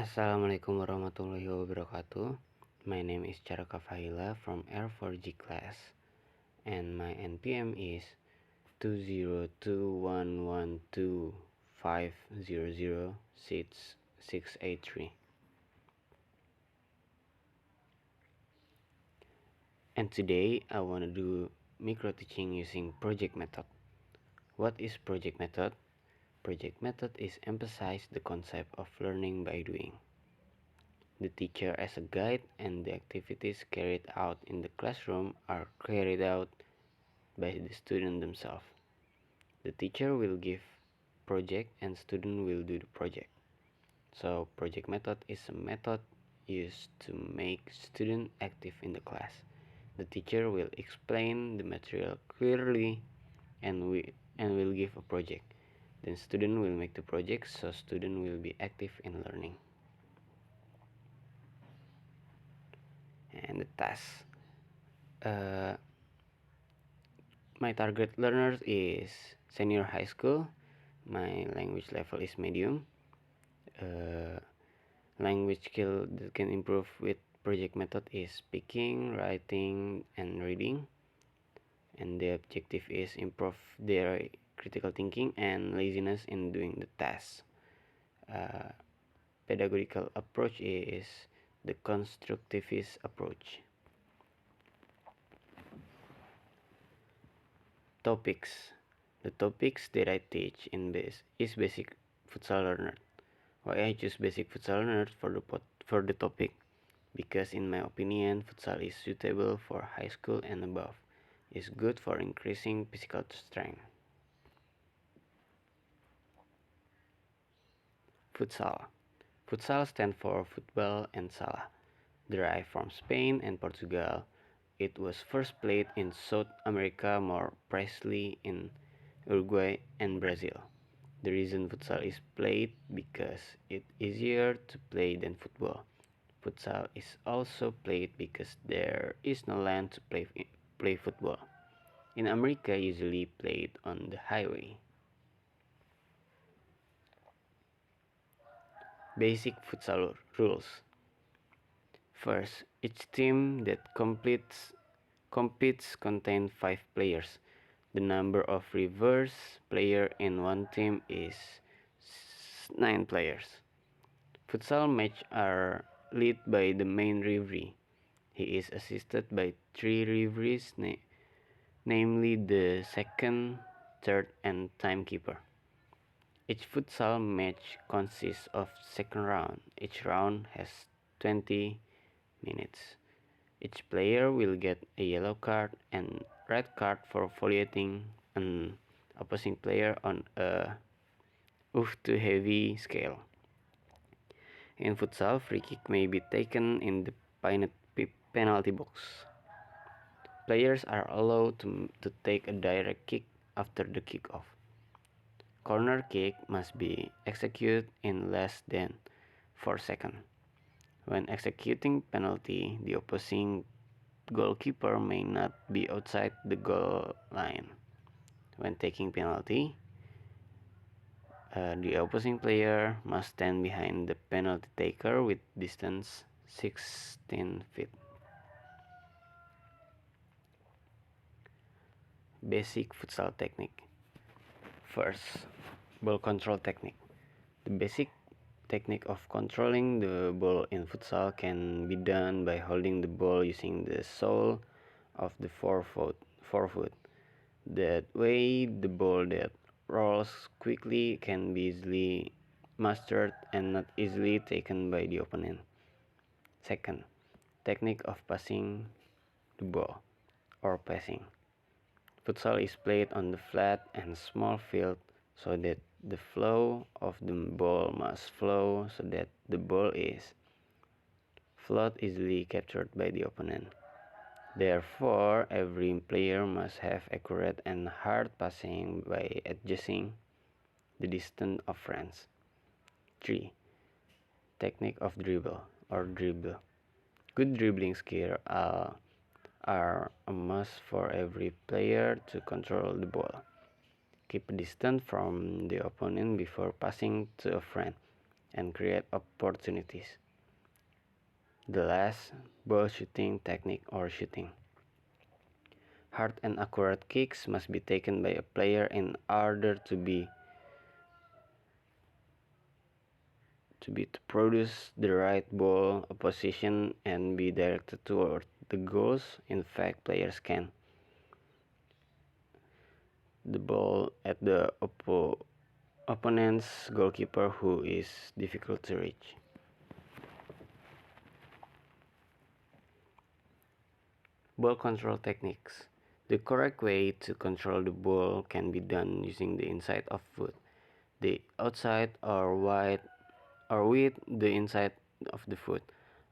Assalamualaikum warahmatullahi wabarakatuh. My name is Charaka Fahila from R4G class, and my NPM is 2021125006683. And today I want to do micro teaching using project method. What is project method? Project method is emphasize the concept of learning by doing. The teacher as a guide, and the activities carried out in the classroom are carried out by the student themselves. The teacher will give project and student will do the project. So project method is a method used to make student active in the class. The teacher will explain the material clearly and will give a project. Then student will make the project, so student will be active in learning. And the task. My target learners is senior high school. My language level is medium. Language skill that can improve with project method is speaking, writing, and reading. And the objective is improve their critical thinking and laziness in doing the task. Pedagogical approach is the constructivist approach. Topics. The topics that I teach in is basic futsal learner. Why I choose basic futsal learner for the topic? Because in my opinion, futsal is suitable for high school and above. It's good for increasing physical strength. Futsal. Futsal stands for football and sala. Derived from Spain and Portugal, it was first played in South America, more precisely in Uruguay and Brazil. The reason futsal is played because it's easier to play than football. Futsal is also played because there is no land to play football. In America, usually played on the highway. Basic futsal rules. First, each team that competes contains 5 players. The number of reverse players in one team is 9 players. Futsal matches are led by the main referee. He is assisted by 3 referees, namely the second, third, and timekeeper. Each futsal match consists of second round. Each round has 20 minutes. Each player will get a yellow card and red card for violating an opposing player on a too heavy scale. In futsal, free kick may be taken in the penalty box. Players are allowed to take a direct kick after the kick-off. Corner kick must be executed in less than 4 seconds. When executing penalty, the opposing goalkeeper may not be outside the goal line. When taking penalty, the opposing player must stand behind the penalty taker with distance 16 feet. Basic futsal technique. First, ball control technique. The basic technique of controlling the ball in futsal can be done by holding the ball using the sole of the forefoot. That way, the ball that rolls quickly can be easily mastered and not easily taken by the opponent. Second, technique of passing the ball or passing. Futsal is played on the flat and small field, so that the flow of the ball must flow so that the ball is float easily captured by the opponent. Therefore, every player must have accurate and hard passing by adjusting the distance of friends. 3. Technique of dribble or dribble. Good dribbling skills are a must for every player to control the ball. Keep a distance from the opponent before passing to a friend. and create opportunities. The last, ball shooting technique or shooting. Hard and accurate kicks must be taken by a player in order to produce the right ball position and be directed toward the goals. In fact, players can the ball at the opponent's goalkeeper who is difficult to reach. Ball control techniques. The correct way to control the ball can be done using the inside of foot, the outside or wide or with the inside of the foot.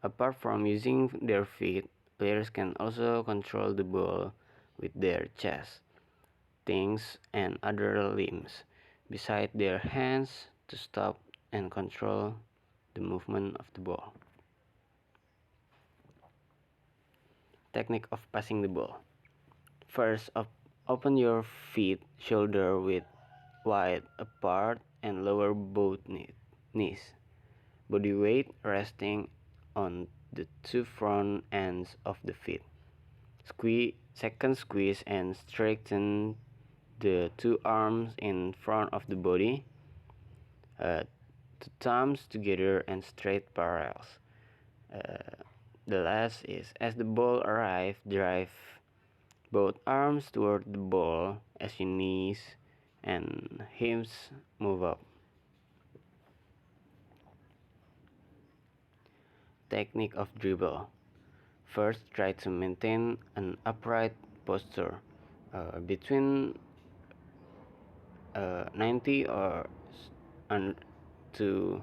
Apart from using their feet, players can also control the ball with their chest, things, and other limbs, beside their hands to stop and control the movement of the ball. Technique of passing the ball. First, open your feet shoulder width wide apart and lower both knees. Body weight resting on the two front ends of the feet. Squeeze and straighten the two arms in front of the body. The thumbs together and straight parallels. The last is as the ball arrives, drive both arms toward the ball as your knees and hips move up. Technique of dribble. First, try to maintain an upright posture between 90 or to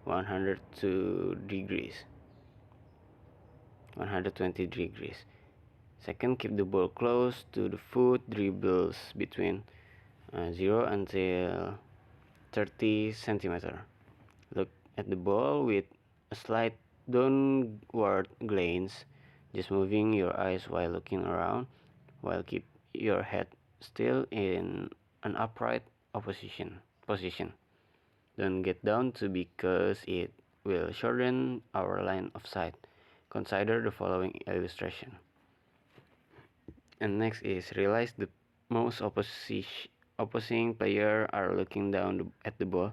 102 degrees, 120 degrees. Second, keep the ball close to the foot. Dribbles between 0 until 30 centimeter. Look at the ball with a slight downward glance, just moving your eyes while looking around, while keep your head still in an upright position. Don't get down to because it will shorten our line of sight. Consider the following illustration. And next is realize the most opposing player are looking down at the ball.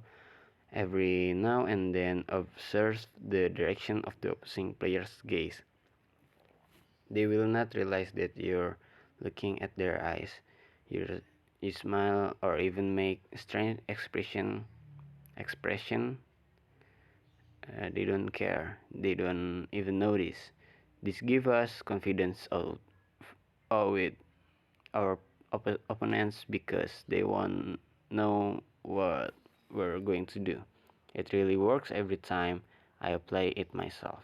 Every now and then observe the direction of the opposing player's gaze. They will not realize that you're looking at their eyes. You smile or even make strange expression. They don't care. They don't even notice. This gives us confidence with our opponents because they won't know what we're going to do. It really works every time I apply it myself.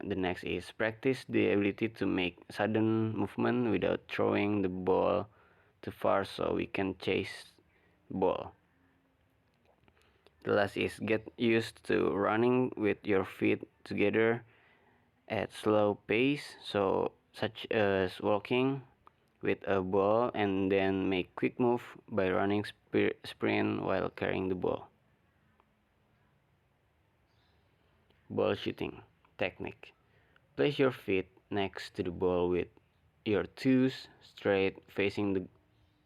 The next is practice the ability to make sudden movement without throwing the ball too far so we can chase the ball. The last is get used to running with your feet together at slow pace, such as walking with a ball and then make quick move by running sprint while carrying the ball. Ball shooting technique. Place your feet next to the ball with your toes straight facing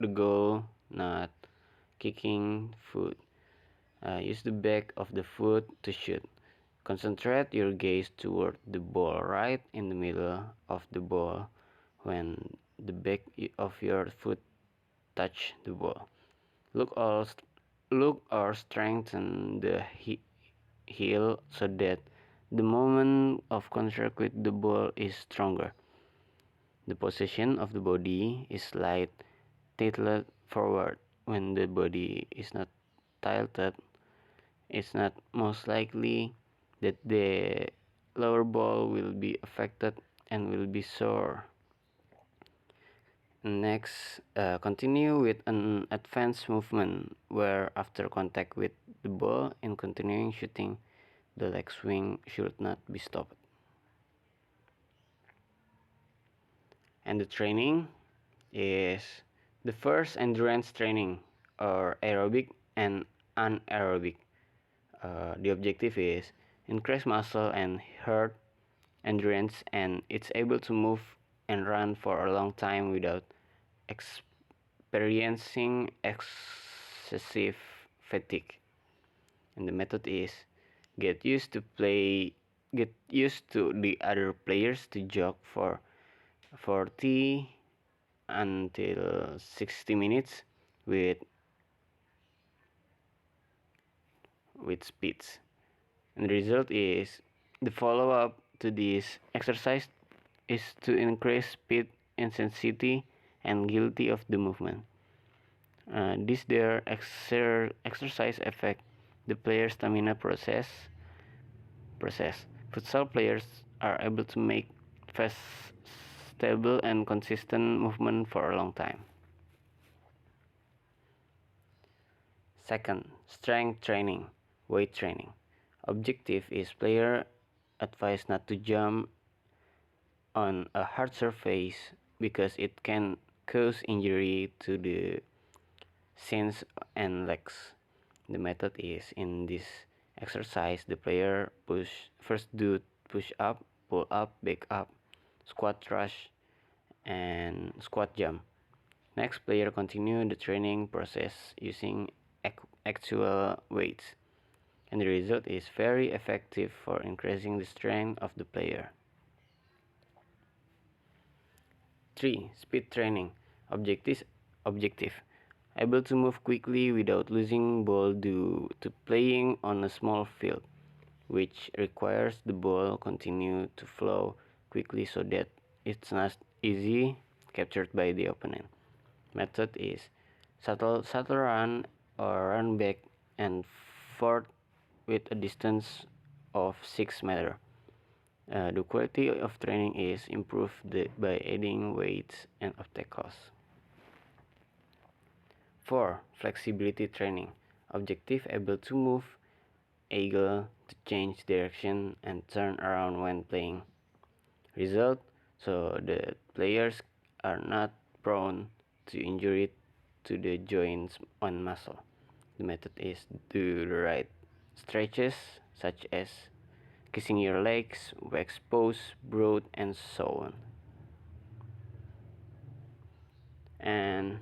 the goal, not kicking foot. Use the back of the foot to shoot. Concentrate your gaze toward the ball right in the middle of the ball when the back of your foot touch the ball. Look or strengthen the heel so that the moment of contact with the ball is stronger. The position of the body is slight tilted forward. When the body is not tilted, it's not most likely that the lower ball will be affected and will be sore. Next, continue with an advanced movement where after contact with the ball in continuing shooting, the leg swing should not be stopped. And the training is the first endurance training or aerobic and anaerobic. The objective is increase muscle and heart endurance, and it's able to move and run for a long time without experiencing excessive fatigue. And the method is get used to play get used to the other players to jog for 40 until 60 minutes with speeds. And the result is the follow up to this exercise is to increase speed, intensity, and agility of the movement. This their exercise affect the player's stamina process. Futsal players are able to make fast, stable, and consistent movement for a long time. Second, strength training, weight training. Objective is player advised not to jump on a hard surface because it can cause injury to the shins and legs. The method is in this exercise the player first do push up, pull up, back up, squat thrust, and squat jump. Next, player continue the training process using actual weights, and the result is very effective for increasing the strength of the player. 3. Speed training. Objective. Able to move quickly without losing ball due to playing on a small field, which requires the ball continue to flow quickly so that it's not easy captured by the opponent. Method is shuttle run or run back and forth with a distance of 6 meters. The quality of training is improved by adding weights and obstacles. 4. Flexibility training. Objective able to move, able to change direction and turn around when playing. Result, so the players are not prone to injury to the joints and muscle. The method is do the right stretches such as kissing your legs, wax pose, broad, and so on. And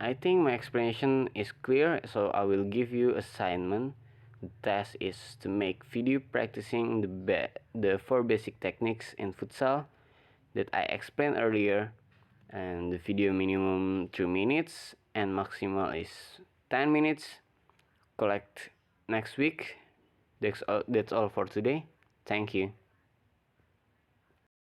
I think my explanation is clear, so I will give you assignment. The task is to make video practicing the 4 basic techniques in futsal that I explained earlier, and the video minimum 2 minutes and maximal is 10 minutes. Collect next week. That's all for today. Thank you.